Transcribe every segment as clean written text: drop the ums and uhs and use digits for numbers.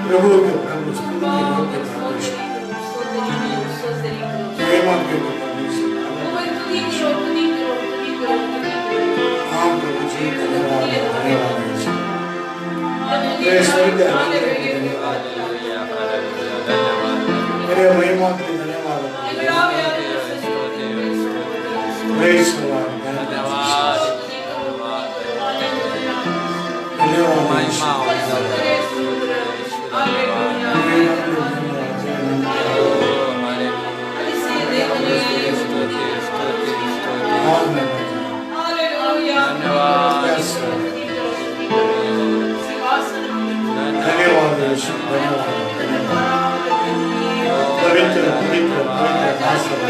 प्रभु के प्रभु स्तुति योग्य परमेश्वर महिमा के परमेश्वर हाँ प्रभु जी धन्यवाद धन्यवाद मेरे महिमा के धन्यवाद प्रेस धन्यवाद पवित्र पवित्र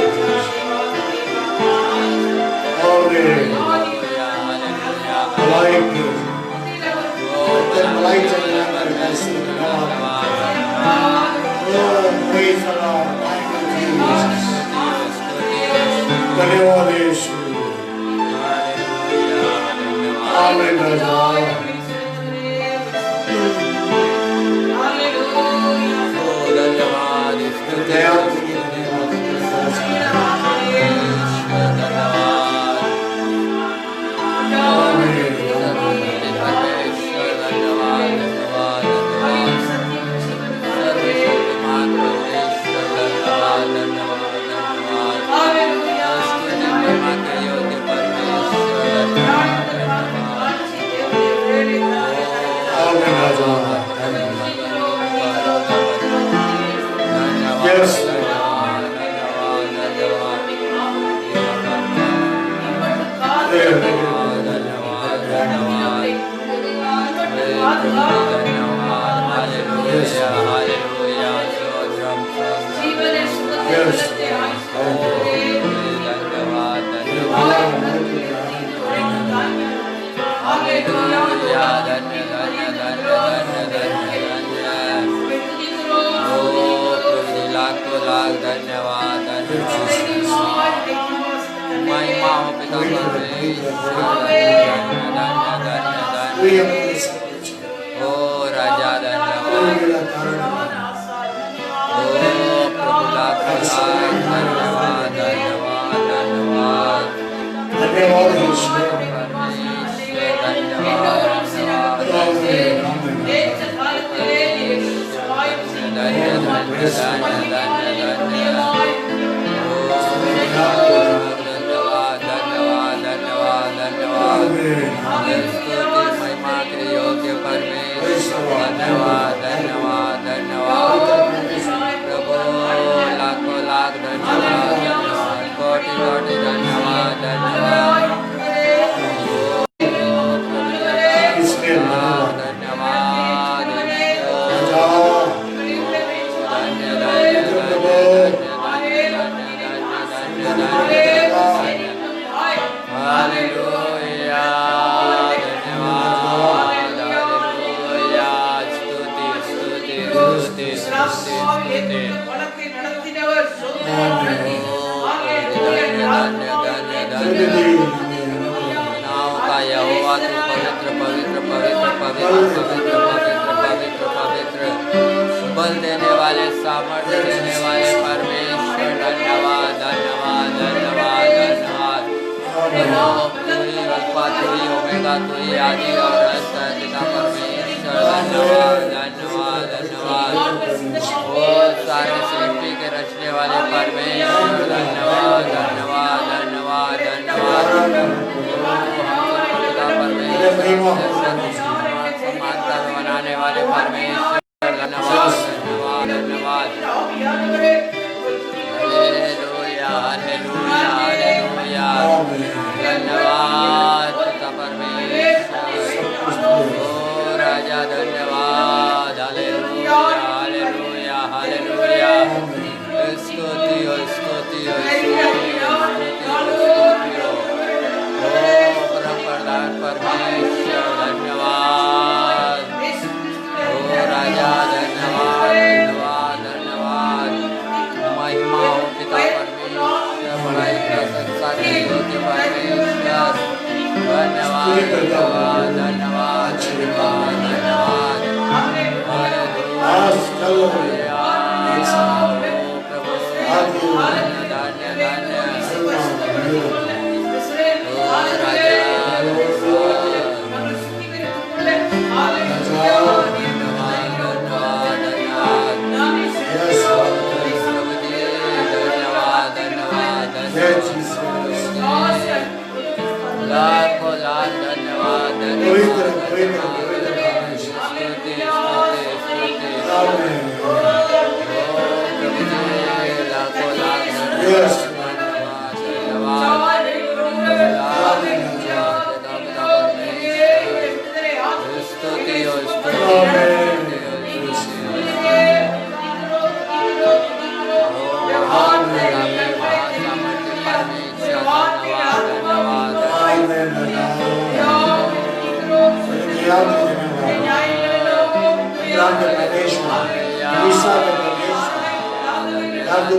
आज कल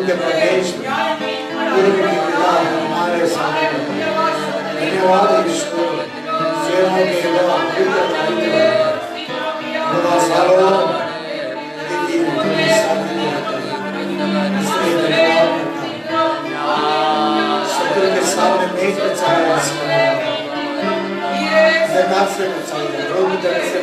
के प्रदेश में पूर्व के पिता हमारे साथ धन्यवाद ईश्वर सेवा के बाद सालों शत्रु के सामने मेज बचाया से बचाया रोग जगत से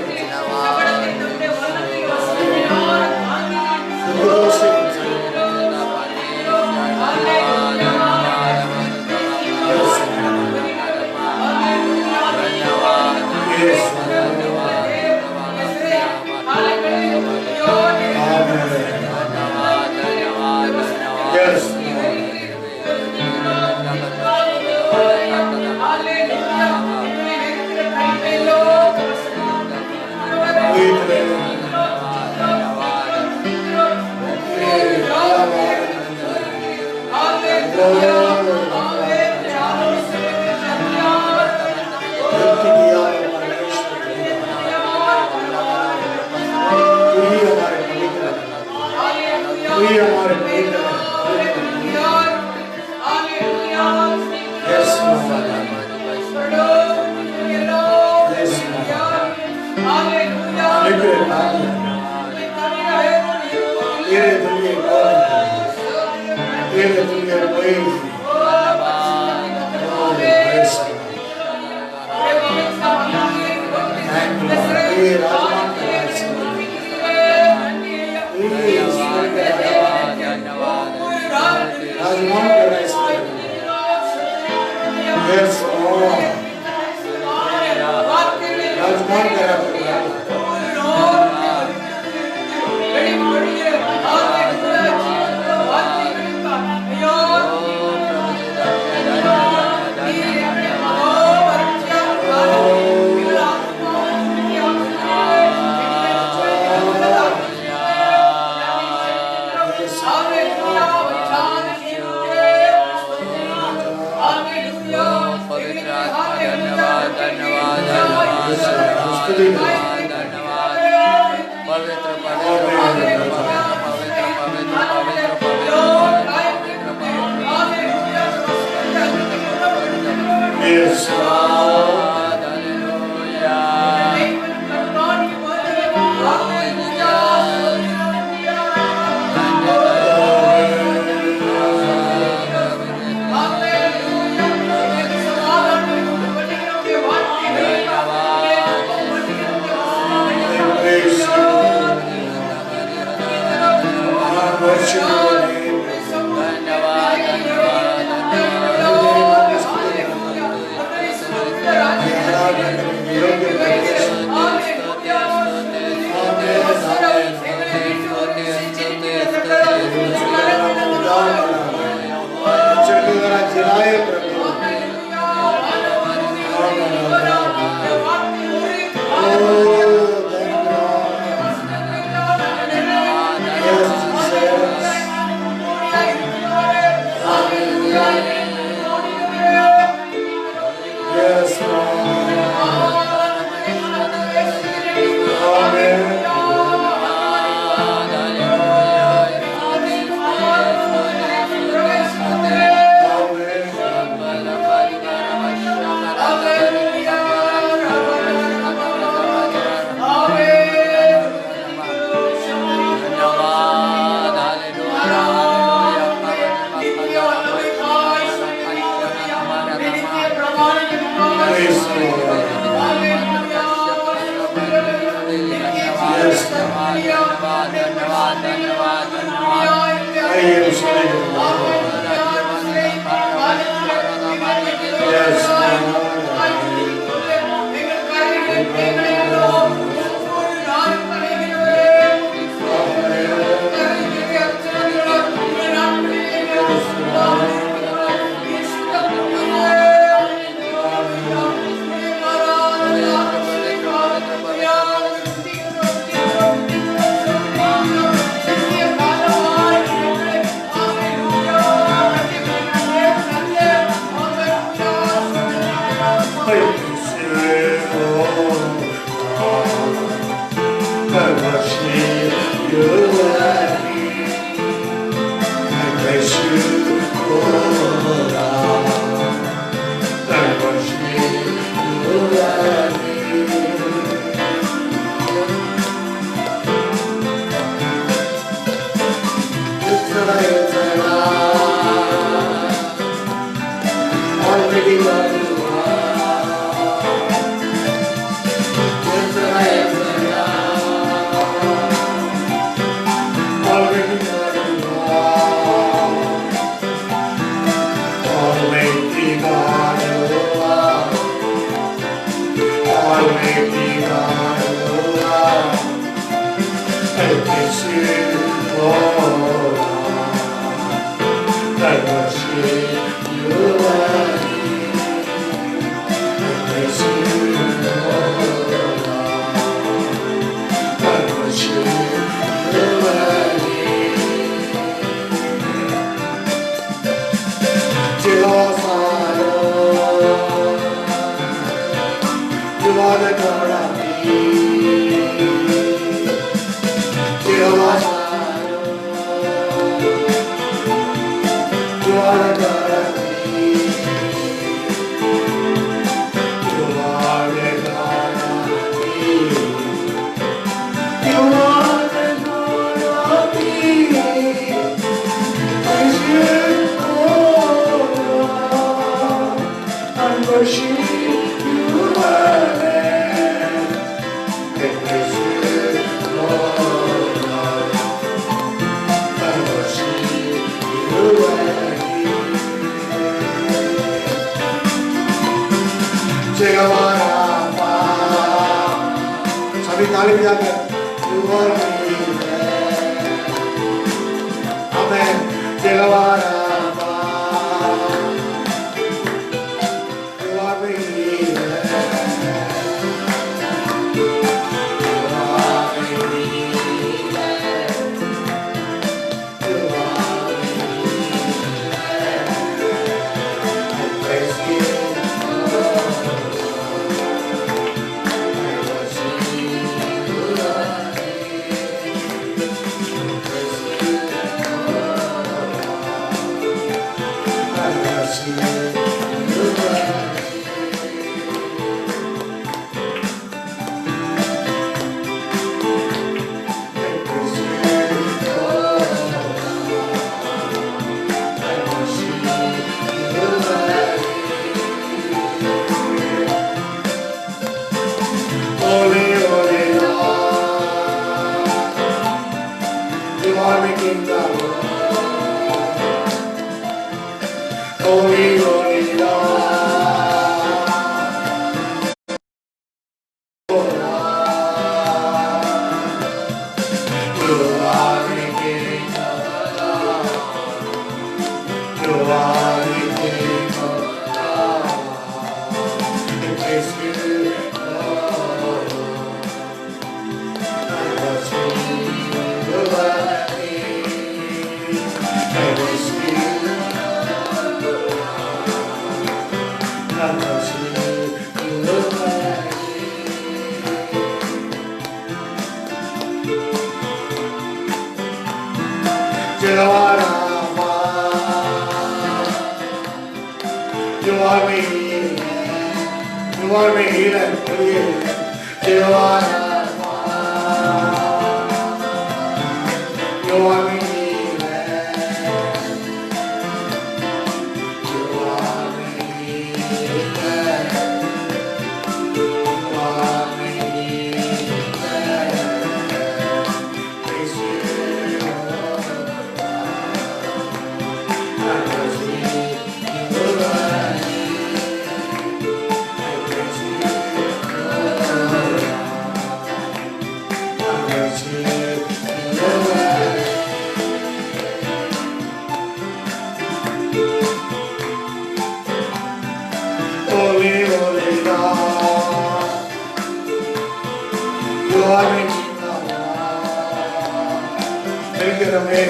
भयंकरमे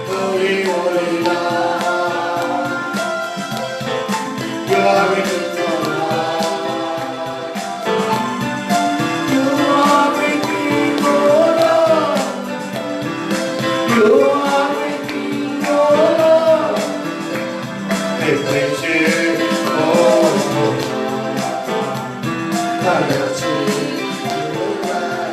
Holi होलीला You are my good God. You are my King, oh Lord. You are my King, oh Lord. I praise you, oh Lord. I praise you, oh Lord.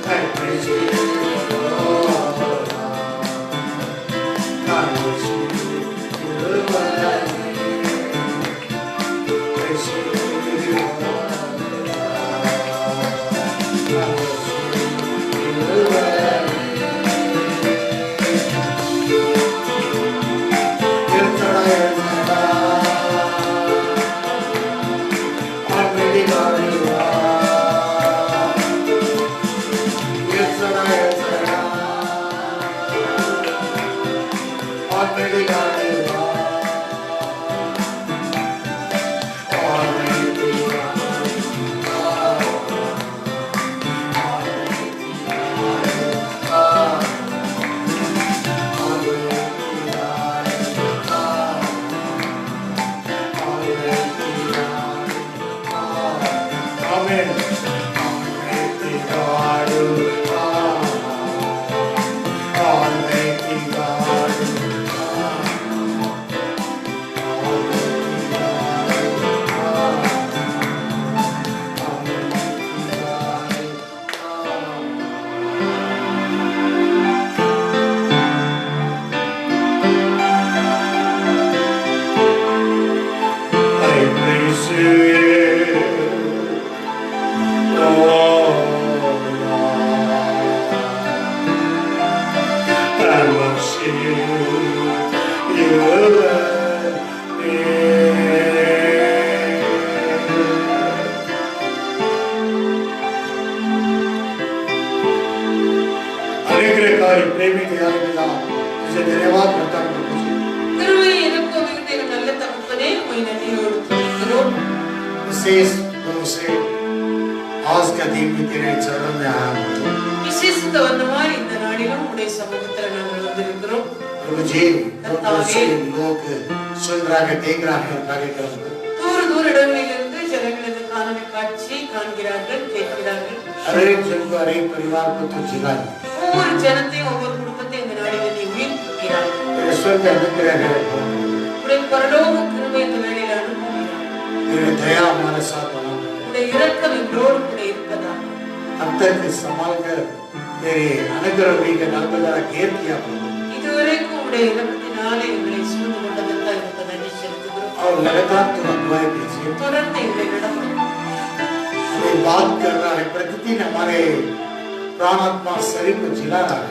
I praise you, oh Lord. विशेष रूप से आज का दिन भी तेरे चरणों में आया हूँ। प्रभु जी, लोग सुन रहा है, देख रहा है कार्यक्रम को। हर एक जन को, हर एक परिवार को तू जिलाए। ईश्वर का अनुग्रह है। तेरी दया हमारे साथ बना। अब तक संभाल कर तेरे अनुग्रह भी के नाम पर जरा घेर किया और लगातार तू अगुवाई कीजिए। हमें बात कर रहा है, प्रकृति ने हमारे प्राण आत्मा शरीर को जिला रहा है।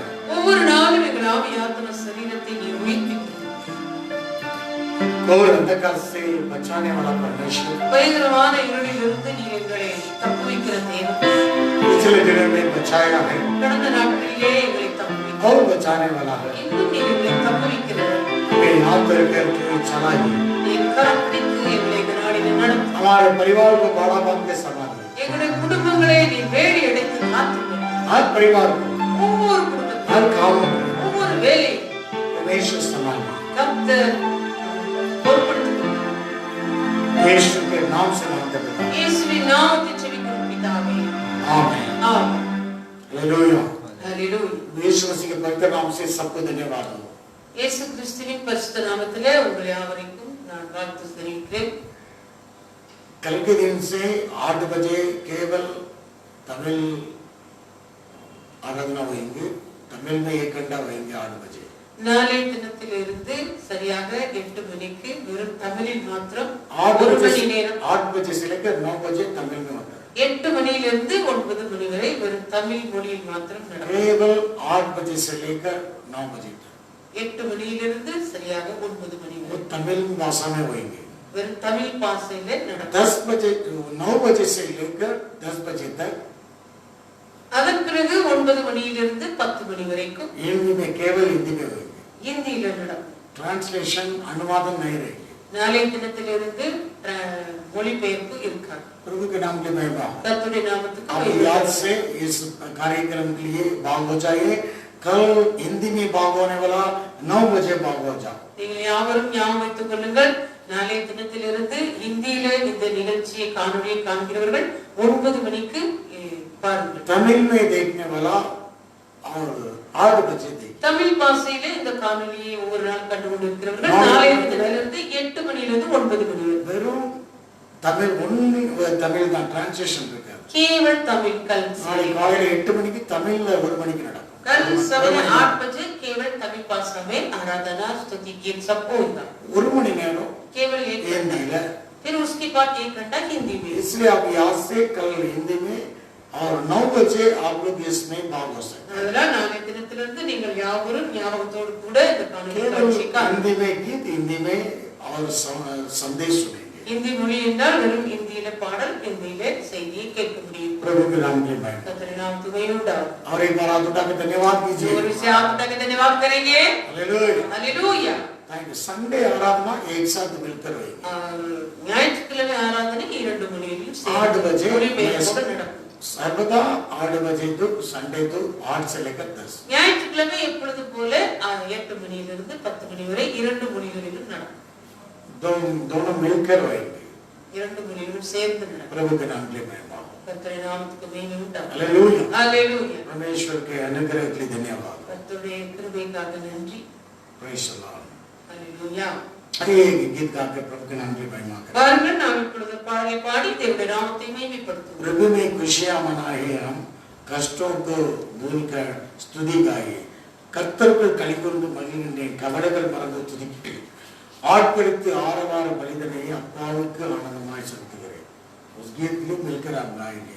और अंधकार से बचाने वाला परमेश्वर पिछले दिनों में बचाया है और बचाने वाला है। हमें याद करके चलाइए। हमारे परिवार को बाड़ा बांध के संभालिए। हर परिवार को, हर काम को परमेश्वर संभालिए। यीशु के नाम से मांगते हैं। आमीन। हालेलुया। यीशु मसीह के पवित्र नाम से सबको धन्यवाद हो। यीशु क्रिस्तुविन परिशुद्ध नामத்திலே உங்களை யாவரைக்கும் நான் வாழ்த்துகிறேன்। कल के दिन से 8 बजे केवल तमिल आराधना होगी, तमिल में 1 घंटा होगी 8 बजे. நாளை தினத்திலிருந்து சரியாக 8 மணிக்கு வெறும் தமிழில் மாத்திரம் 8 ஒரு மணி நேரம் 8 बजे से लेकर 9 बजे तमिल में होता है. 8 மணியிலிருந்து 9 மணி வரை வெறும் தமிழ் மொழியில் மாத்திரம் நடக்கும். केवल 8 बजे से लेकर 9 बजे तक 8 மணியிலிருந்து சரியாக 9 மணி वो வரை तमिल भाषा में होंगे. வெறும் தமிழ் பாஷையில நடக்கும். 10 बजे 9 बजे से लेकर 10 बजे तक அதன் பிறகு 9 மணியிலிருந்து 10 மணி வரைக்கும் हिंदी में केवल हिंदी में होंगे. இந்தியில நடக்கும். ट्रांसलेशन अनुवादम नहीं रहेगी. நாளை தினத்திலிருந்து மொழிபெயர்ப்பு இருக்காது. प्रभु के नाम के महिमा. கர்த்தருடைய நாமத்துக்கு आप மகிமை. याद से इस कार्यक्रम के लिए भाग हो जाइए. कल हिंदी में भाग होने वाला 9 बजे भाग हो जाओ. நீங்கள் யாவரும் ஞாபகம் வைத்துக் கொள்ளுங்கள். நாளைய தினத்திலிருந்து இந்தியில இந்த நிகழ்ச்சியை காணொளியை காண்கிறவர்கள் 9 மணிக்கு பாருங்கள். तमिल में देखने वाला और 8 बजे देख. தமிழ் பாஷையில இந்த காணொளியை ஒவ்வொரு நாள் கண்டு கொண்டிருக்கிறவர்கள் நாளைய தினத்திலிருந்து 8 மணியிலிருந்து 9 மணி வரை வெறும் தமிழ் ஒன்லி தமிழ் தான் டிரான்ஸ்லேஷன் இருக்காது. केवल तमिल कल காலையில 8 மணிக்கு தமிழ்ல 1 மணிக்கு நடக்கும். कल सवेरे 8 बजे केवल तमिल भाषा में आराधना स्तुति गीत सब होगा. 1 मणि நேரம் केवल 1 हिंदी. फिर उसके बाद 1 घंटा हिंदी में. इसलिए आप याद से कल हिंदी में और 9 बजे आप लोग इसमें भाग हो सकते हैं. அதனால நாளை தினத்திலிருந்து நீங்கள் யாவரும் ஞாபகத்தோடு கூட இந்த காணொளி केवल காட்சிக்கு हिंदी में गीत, हिंदी में और संदेश सुनेंगे. हिंदी மொழி என்றால் வெறும் இந்தியில பாடல், இந்தியில செய்தியை கேட்க முடியும். प्रभु के नाम की महिमा. கர்த்தருடைய நாமத்துக்கு மகிமை உண்டாகட்டும். और एक बार हाथ उठा के धन्यवाद कीजिए. जोर से हाथ उठा के धन्यवाद करेंगे. Hallelujah. Hallelujah. Thank you. Sunday आराधना एक साथ मिलकर होगी. ஞாயிற்றுக்கிழமை ஆராதனை 2 மணியிலும் 8 बजे மொழிபெயர்ப்போடு நடக்கும். सर्वदा 8 बजे तो संडे तो 8 से लेकर 10. ஞாயிற்றுக்கிழமை எப்பொழுது போல 8 மணியிலிருந்து 10 மணி வரை 2 மணிகளிலும் நடக்கும். दोनों मिलकर होंगे. 2 மணியிலும் சேர்ந்து நடக்கும். प्रभु के नाम के महिमा. கர்த்தருடைய நாமத்துக்கு மகிமை உண்டாகட்டும். हालेलुया. हालेलुया. परमेश्वर के अनुग्रह के लिए धन्यवाद. கர்த்தருடைய கிருபைக்காக நன்றி. Praise the Lord. हालेलुया. एक गीत गाकर प्रभु के नाम की महिमा करें. பாருங்கள், நாம் இப்பொழுது பாடி பாடி தேவனுடைய நாமத்தை மகிமைப்படுத்துவோம். प्रभु में खुशियां मनाए, हम कष्टों को भूलकर स्तुति गाए. கர்த்தருக்குள் களிகூர்ந்து மகிழ்கின்றேன், கவலைகள் மறந்து துதிக்கிறேன். ஆட்படுத்து ஆரவார பலிதனை அப்பாவுக்கு ஆனந்தமாய் செலுத்துகிறேன். उस गीत को मिलकर आप गाएंगे.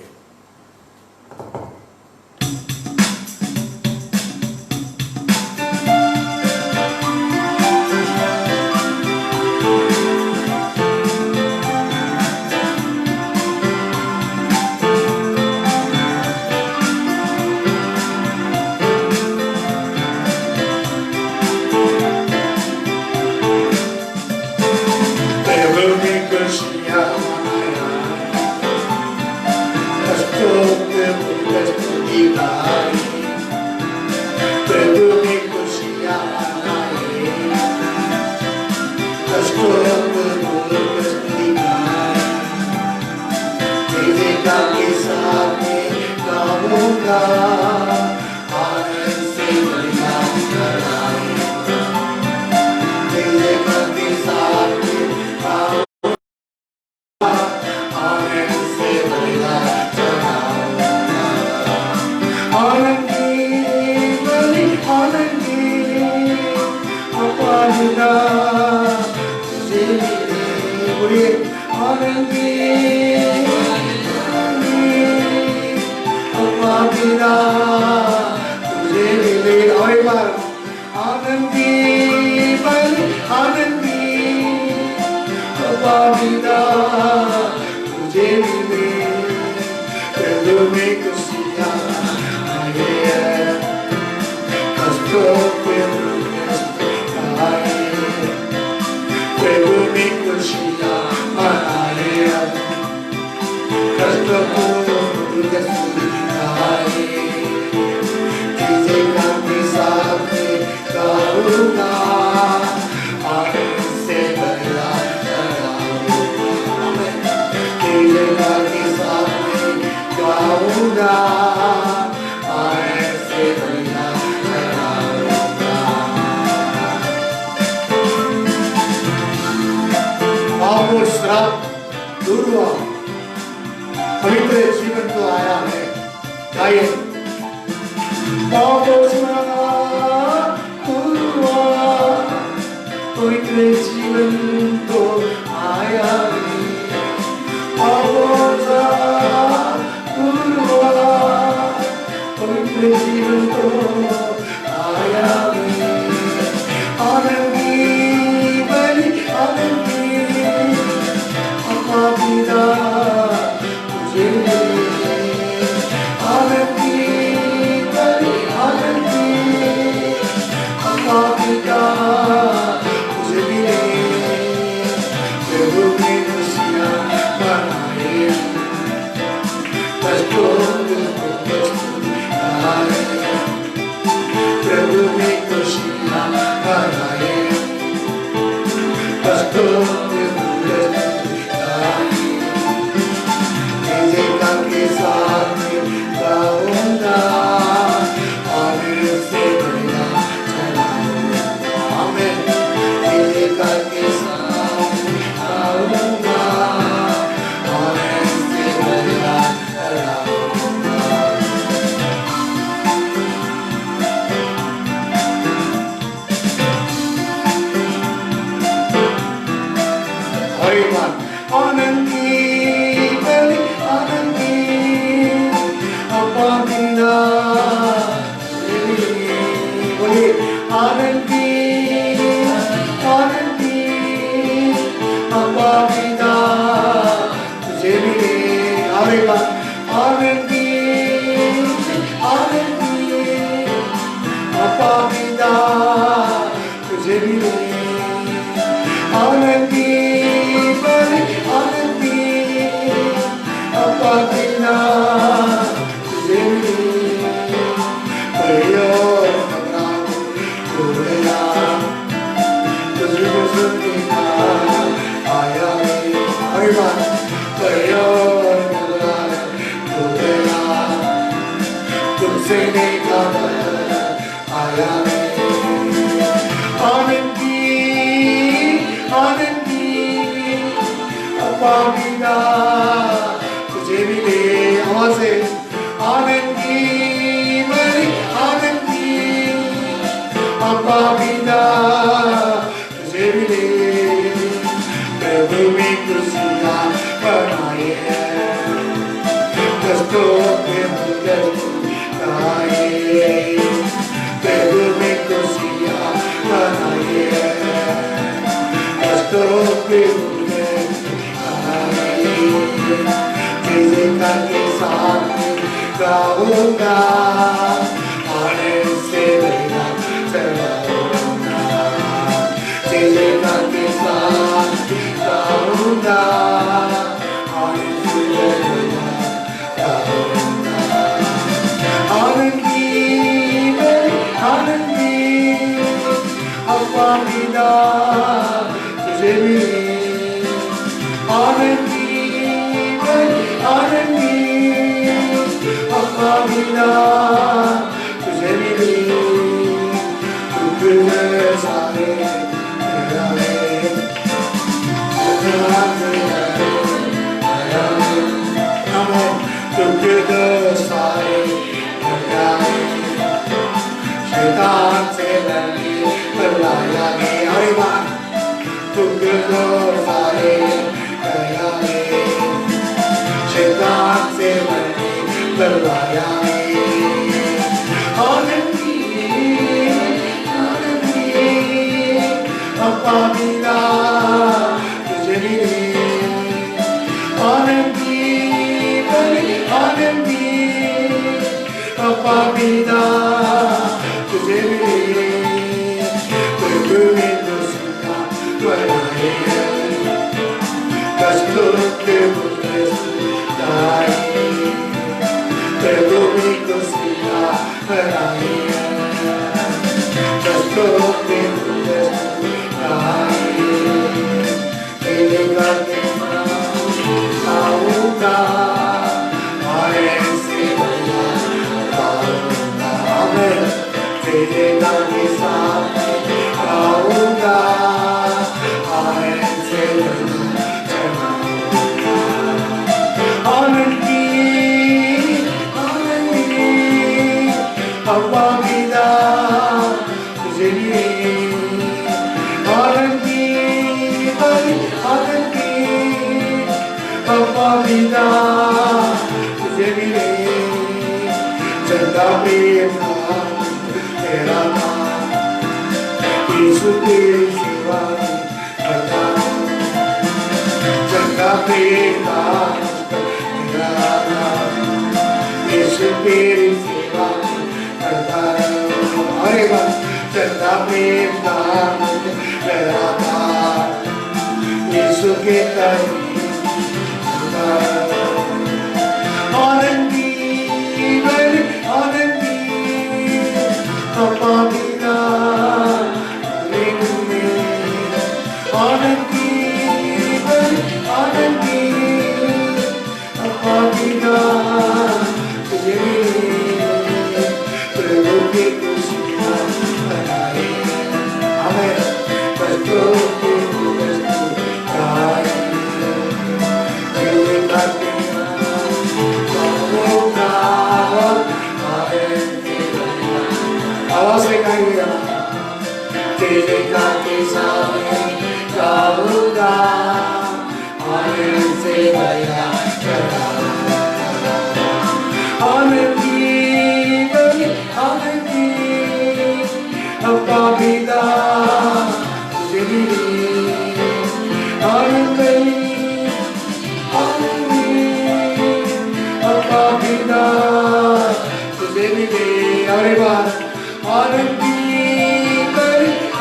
पवित्र जीवन तो आया है. आइए पवित्र जीवन को आया पवित्र जीवन को आया आनंदी बलि आनंदी अपा पिता तुझे आनंदी बलि आनंदी अपा पिता तुझे मिले प्रभु की खुशियाँ मनाए कष्टों प्रभु में खुशियाँ मनाए कष्टों के साथ गाऊंगा और से बढ़िया चलाऊंगा मैं के साथ गाऊंगा और से बढ़िया चलाऊंगा आनंदी बलि आनंदी अपा बिना बोलिए आनंदी आनंदी अपा बिना तुझे मिले आवेगा आनंदी आनंदी अपा बिना तुझे मिले आनंदी बलि आनंदी अपा बिना तुझे मिले तुझको सुनने का आया तुमसे देखा आया आनंदी आनंदी अपा बिना तुझे मिले आवाज़ से आनंदी बलि आनंदी अपा बिना तुझे मिले प्रभु में खुशियाँ मनाए कष्टों में गाए प्रभु में खुशियाँ मनाए कष्टों पे के साथ गाऊंगा आनंद से बढ़िया चलाऊंगा के साथ गाऊंगा आनंद से बढ़िया गाऊंगा आनंदी आनंदी अपा बिना तुझे मिले आनंदी आनंदी अपा बिना तुझे मिले दुख सारे दुख सारे शैतान से बदलाया गया दुख सारे शैतान से बदलाया आनंदी आनंदी अपा बिना तुझे मिले आनंदी बलि आनंदी अपा बिना तुझे मिले प्रभु में खुशियाँ मनाए कष्टों के प्रभु में खुशियाँ मनाए कष्टों के आऊंगा तेरे के साथ आऊंगा आनंद से आनंदी आनंदी चंदा प्रेम नाम तेरा नाम, यीशु तेरी सेवा करता हूँ। चंदा प्रेम नाम तेरा नाम, यीशु तेरी सेवा करता हूँ। अरे वाह, चंदा प्रेम नाम तेरा नाम, यीशु के करीब आनंदी बड़ी आनंदी अपाविदा लेने आनंदी बड़ी आनंदी अपाविदा तुझे प्रभु की खुशियाँ बनाए हमें कष्टों के आवाज से गाइए, तेरे के सामने गाऊंगा, आनंद से भरा आनंदी आनंदी अपाविदा तुझे आनंदी आनंदी अपाविदा तुझे मिले। अरे बात आनंदी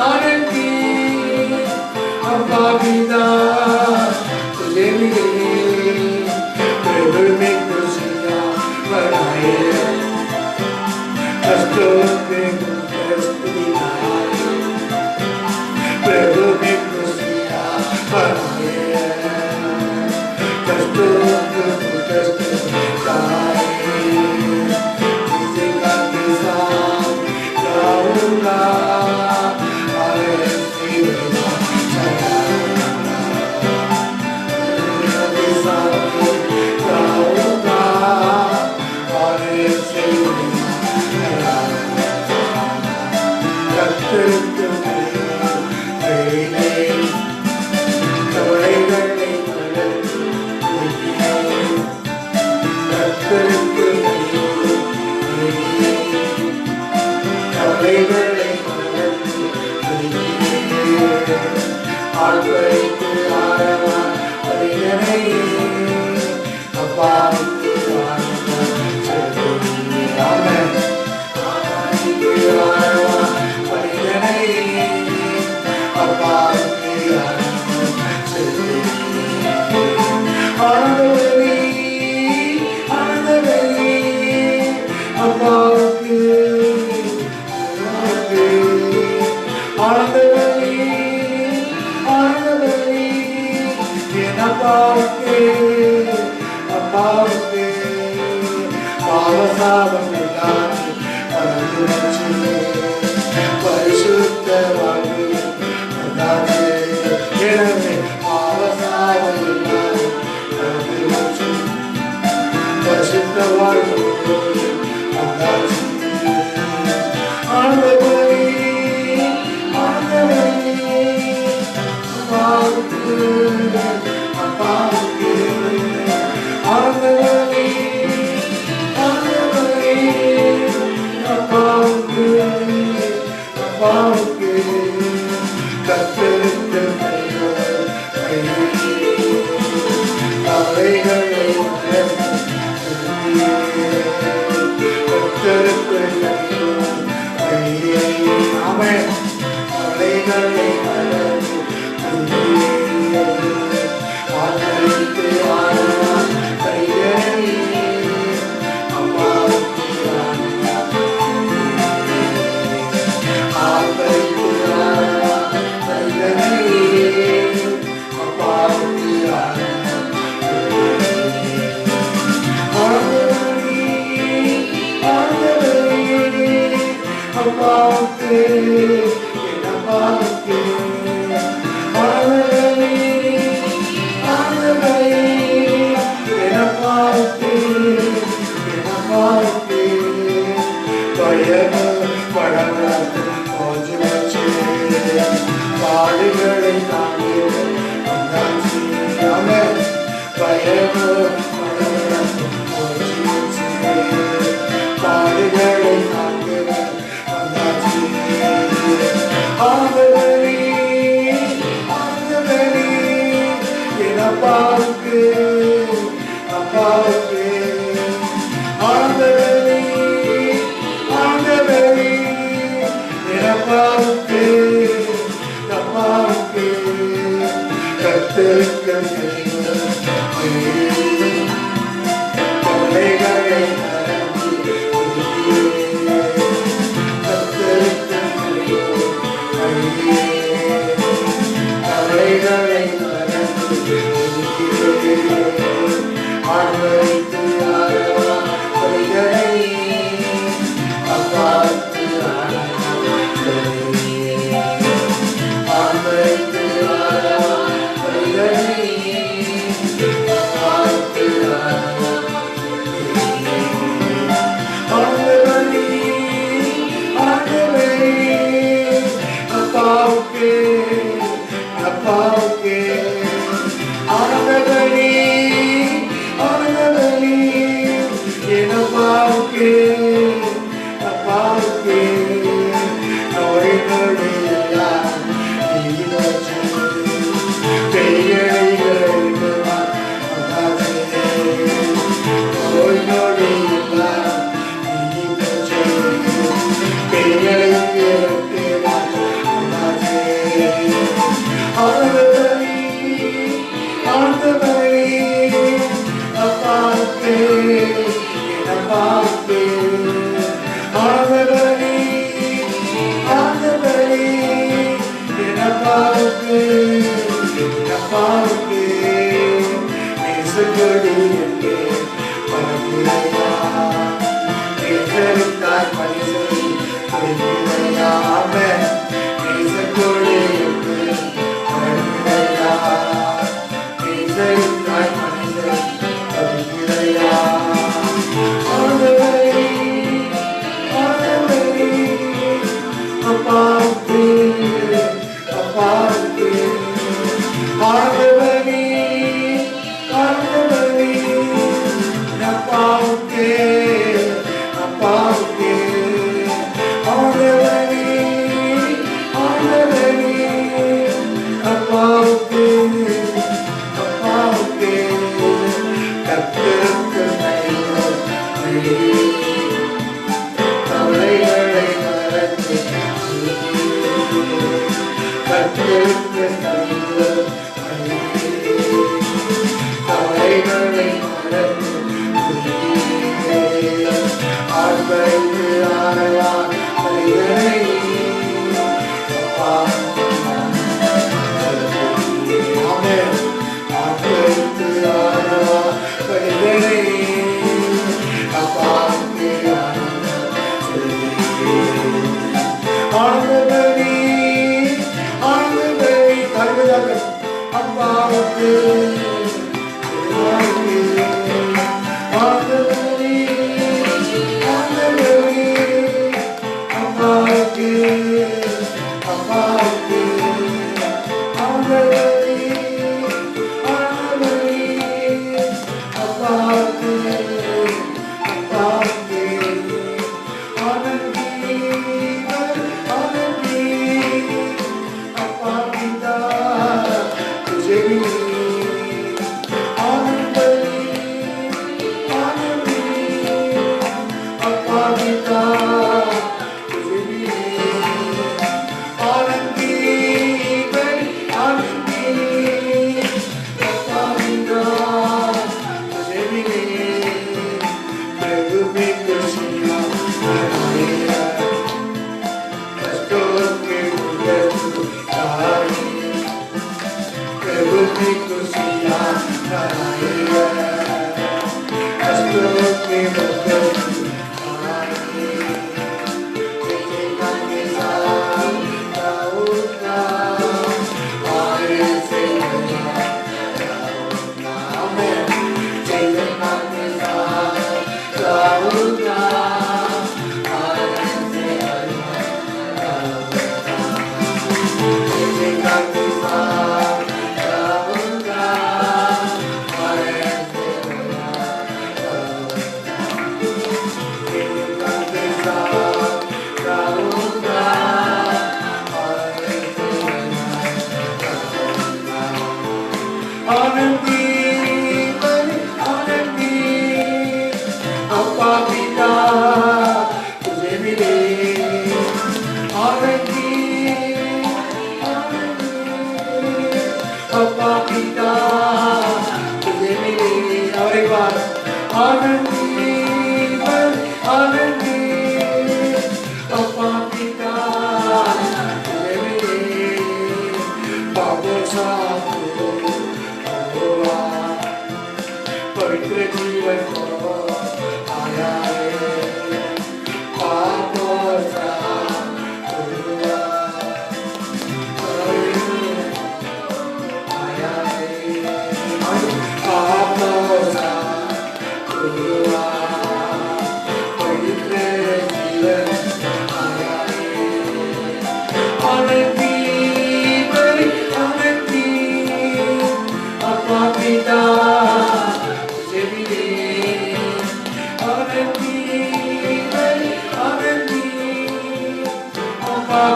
आनंदी अपाविदा तुझे मिले, प्रभु में खुशियाँ बनाए कष्टों के कष्ट दिखाए, प्रभु में खुशियाँ बनाए कष्टों के कष्ट दिखाए। பாடுகள் அப்பாவுக்கு அப்பாவுக்கு ஆண்டவரே ஆண்டவரே அப்பாவுக்கு அப்பாவுக்கு கர்த்தருக்கு கவலைகளை மறந்து கவலைகளை மறந்து ஆர்வரித்து ஆரவாரிகளை அப்பாவுக்கு ஆர்வரித்து ஆரவாரிகளை அப்பாவுக்கு அப்பாவுக்கு அப்பாவுக்கு ஆனந்தபலி ஆனந்தபலி என் அப்பாவுக்கு அப்பாவுக்கு நோய் நொடி எல்லாம் பெய்யடைகள் நோய் நொடி எல்லாம்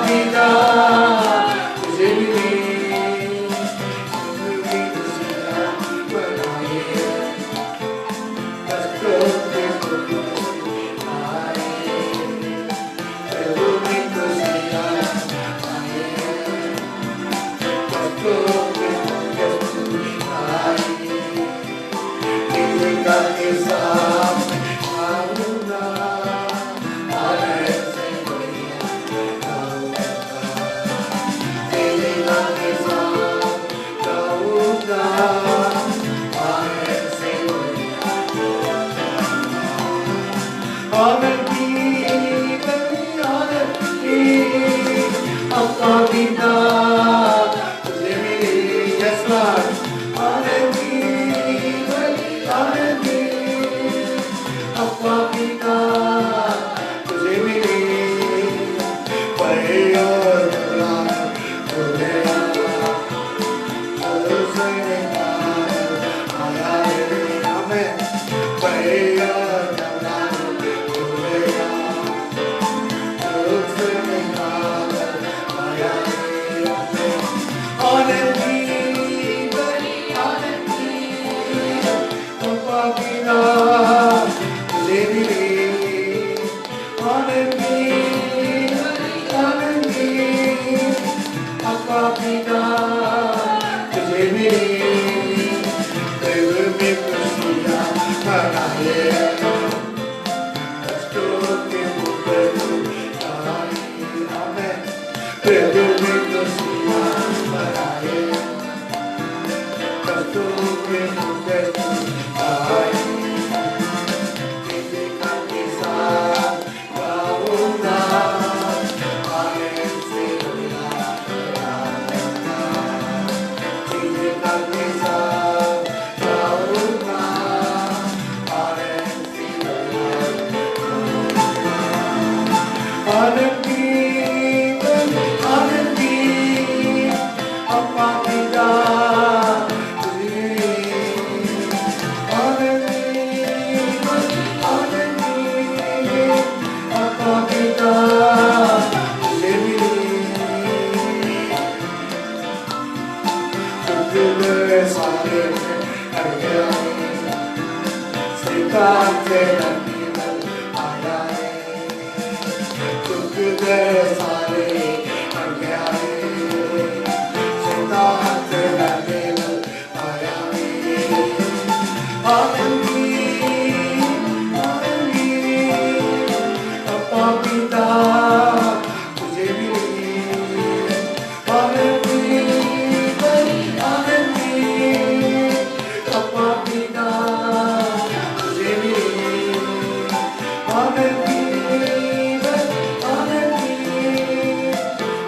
पिता तुझे मिले, प्रभु की खुशियाँ मनाए, कष्टों के दुख आए, प्रभु की खुशियाँ मनाए, कष्टों के दुख आए, तेरे घर के साथ आऊँगा, आनंद से बढ़िया गाऊँगा, तेरे घर के साथ गाऊँगा, आनंद से बढ़िया आनंद की बड़ी आनंद की अपना पिता तुझे मिले, yes Lord, आनंद की बड़ी आनंद की अपना पिता तुझे मिले, बड़े और बड़ा तुझे आया रे, हमें बड़े और बड़ा तुझे आया रे, आनंद की बड़ी आनंद की अपना पिता तुझे मिले, आनंद की बड़ी आनंद की अपना पिता तुझे मिले, प्रभु में खुशियाँ मनाए, कष्टों के दुख आए, हमें प्रभु में खुशियाँ मनाए, कष्टों के दुख आए, तेरे घर के साथ गाऊँगा, आनंद से बढ़िया गाऊँगा, तेरे घर के साथ गाऊँगा, आनंद से बढ़िया गाऊँगा, आनंद की बड़ी आनंद की अपना पिता तुझे मिले, आनंद की बड़ी आनंद की अपना पिता तुझे मिले, दुख सारे हट गया है, शैतान से डरने लग आया है, दुख सारे हट गया है, शैतान से डरने लग आया है, आनंद की अपना पिता तुझे मिले, आनंद की बड़ी आनंद की अपना पिता तुझे मिले, आनंद की बड़ी आनंद की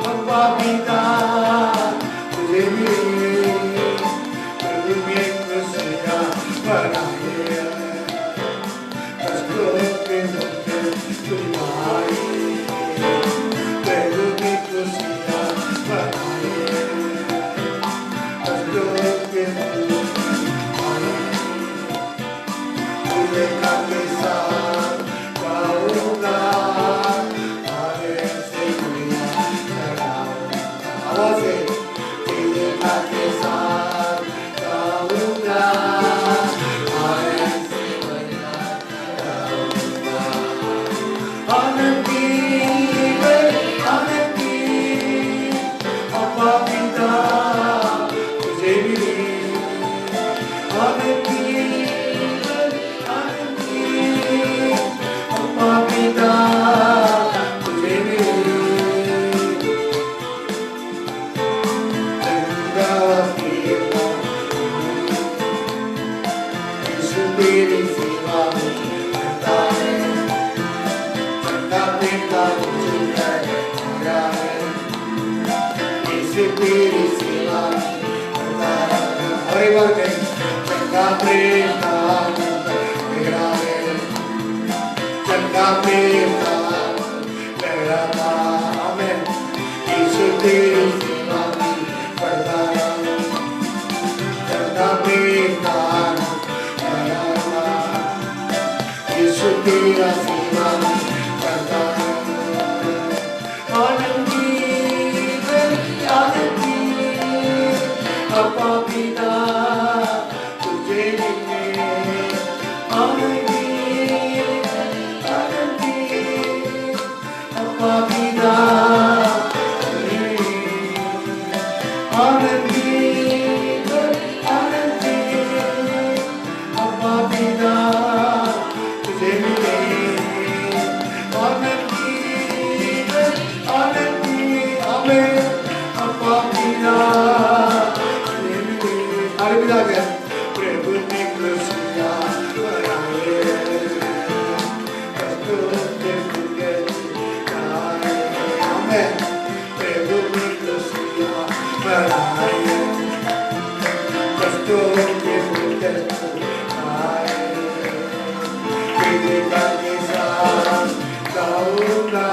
अपना पिता तुझे मिले, प्रभु में खुशियाँ मनाए, कष्टों के दुख तुम आए, प्रभु में खुशियाँ मनाए, कष्टों के दुख आए, तेरे घर के साथ गाऊँगा, आनंद से बढ़िया गाऊँगा, आवाज़ से तेरे घर के साथ गाऊँगा, आनंद से बढ़िया गाऊँगा, आनंद की बड़ी आनंद की अपना पिता तुझे मिले, आनंद की बड़ी आनंद की अपना पिता तुझे मिले, चंगा पिता यीशु तेरी सेवा में करता है, चंगा पिता तुझे मेरा है, यीशु तेरी सेवा में करता है, हर बार कहें चंगा पिता मेरा है, चंगा पिता मेरा था, आमेन, यीशु तेरी सेवा में करता है, चंगा पिता मेरा था, यीशु तेरा सेवा में करता है, आनंद की अपा पिता तुझे मिले आनंदी आनंदी अपा पिता आनंदी आनंदी अपा पिता तुझे मिले आनंदी आनंदी हमें अपा पिता तुझे मिले अरे पिता के प्रभु ने कृष्णा बनाए कष्टों के भूखे आए हमें प्रभु ने कृष्णा बनाए कष्टों के भूखे आए तेरे के साथ गाऊंगा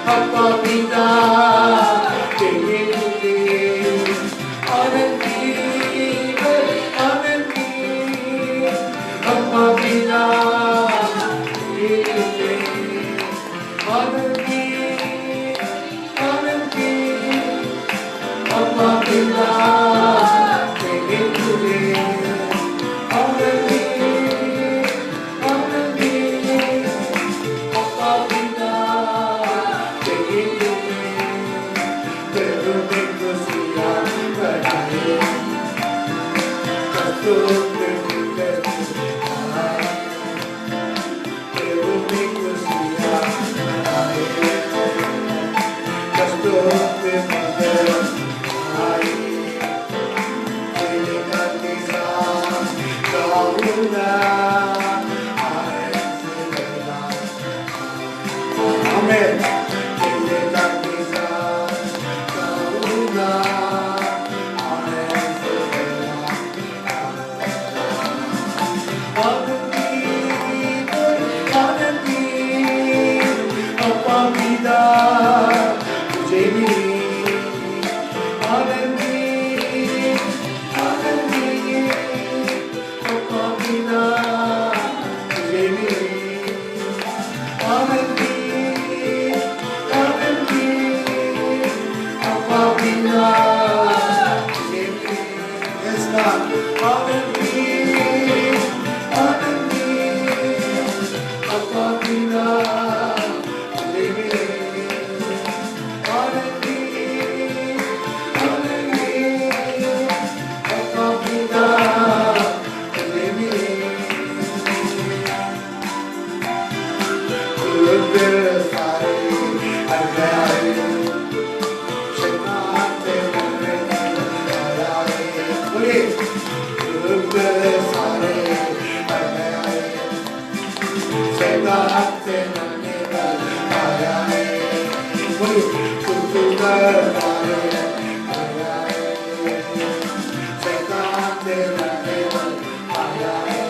Appa Pita, पिता तुझे मिले आनंद की पापा पिता तुझे मिले सारे अज्ञान शताब्दी बोले सारे अज्ञान शताब्दी आया है बोले सारे शताब्दी आया है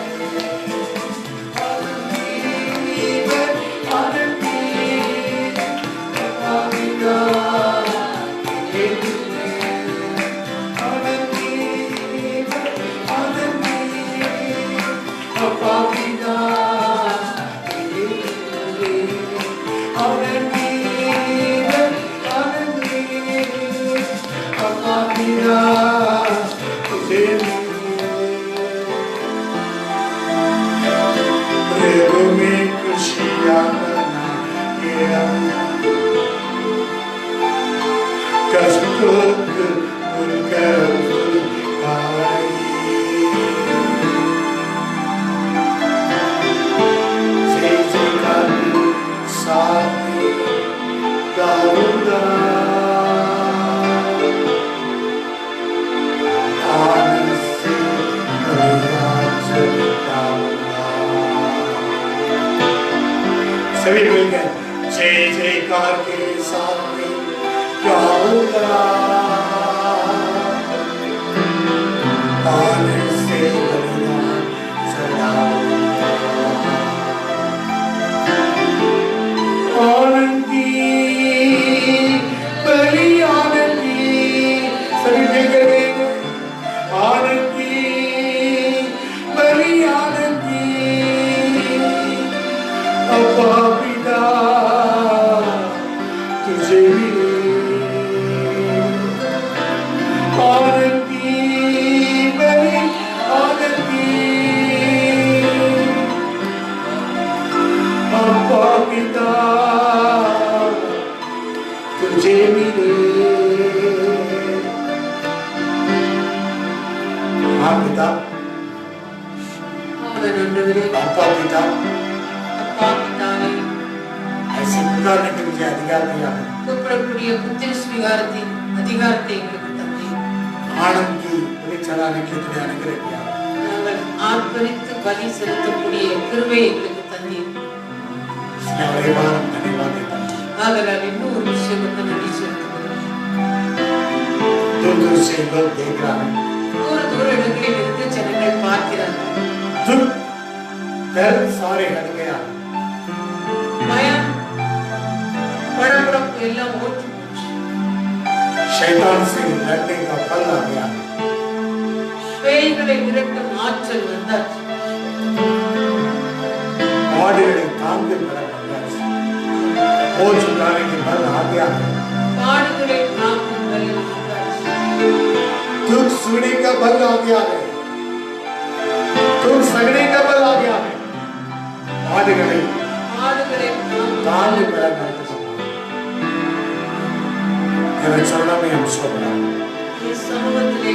सभी मिलकर जय जयकार के साथ में गाऊंगा आनंद से बलिदान चढ़ाऊंगा आनंद की बलि आनंद की सभी मिलकर आनंद की बलि आनंद की अब्बा पिता तुझे मिले आनंद की बलि आनंद की अब्बा पिता तुझे मिले हाँ पिता अब्बा पिता ऐसे पुकारने के मुझे अधिकार दिया கூப்பிடக்கூடிய புத்திர ஸ்வீகாரத்தின் அதிகாரத்தை எங்களுக்கு தந்தி आनंद की बलि चढ़ाने के लिए अनुग्रह किया நாங்கள் ஆர்ப்பரித்து பலி செலுத்தக்கூடிய கிருபையை எங்களுக்கு தந்தி इसलिए और एक बार हम धन्यवाद देता हूँ ஆதலால் இன்னும் ஒரு விஷயத்தை நன்றி செலுத்துகிறோம் दूर दूर से लोग देख रहा है தூர இடங்களில் இருந்து ஜனங்கள் பார்க்கிறார்கள் दुख दर्द सारे हट गया பயம் படபடப்பு எல்லாம் ஓடி போச்சு शैतान से लड़ने का पल आ गया பேய்களை விரட்டும் ஆற்றல் வந்தாச்சு பாடுகளை தாங்கும் பலம் வந்தாச்சு बोझ उठाने के पल आ गया பாடுகளை தாங்கும் பலம் வந்தாச்சு दुख सुनने का पल आ गया है दुख सहने का पल आ गया है பாடுகளை தாங்கும் பலம் வந்தாச்சு तेरे चरणों में हम सो रहे हैं इस समूहத்திலே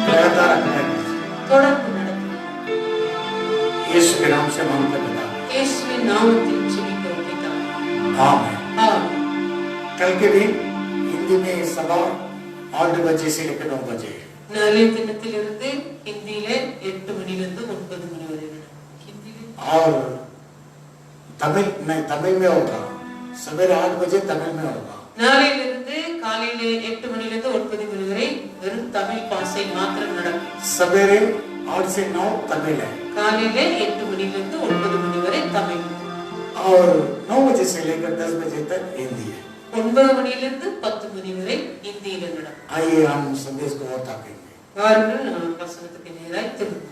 लगातार अपने தொடர்ந்து நடக்கும் यीशु के नाम से मांगते पिता இயேசுவின் நாமத்தில் ஜெபிக்கிறோம் பிதாவே आमीन ஆமென் कल के दिन हिंदी में सभा 8 बजे से लेकर 9 बजे நாளைய தினத்திலிருந்து ஹிந்தியிலே 8 மணியிலிருந்து 9 மணி வரை ஹிந்தியிலே और तमिल में होगा सवेरे 8 बजे तमिल में होगा நாளையிலிருந்து காலையிலே 8 மணியிலிருந்து 9 மணி வரை வெறும் தமிழ் பாசை மாத்திரம் நடக்கும் सवेरे 8 से 9 तमिल है காலையிலே 8 மணியிலிருந்து 9 மணி வரை தமிழ் और 9 बजे से लेकर 10 बजे तक हिंदी है 9 மணியிலிருந்து 10 மணி வரை ஹிந்தியில நடக்கும் आइए हम संदेश को और ताकेंगे வாருங்கள் நாம் வசனத்துக்கு நேராய் திரும்புவோம்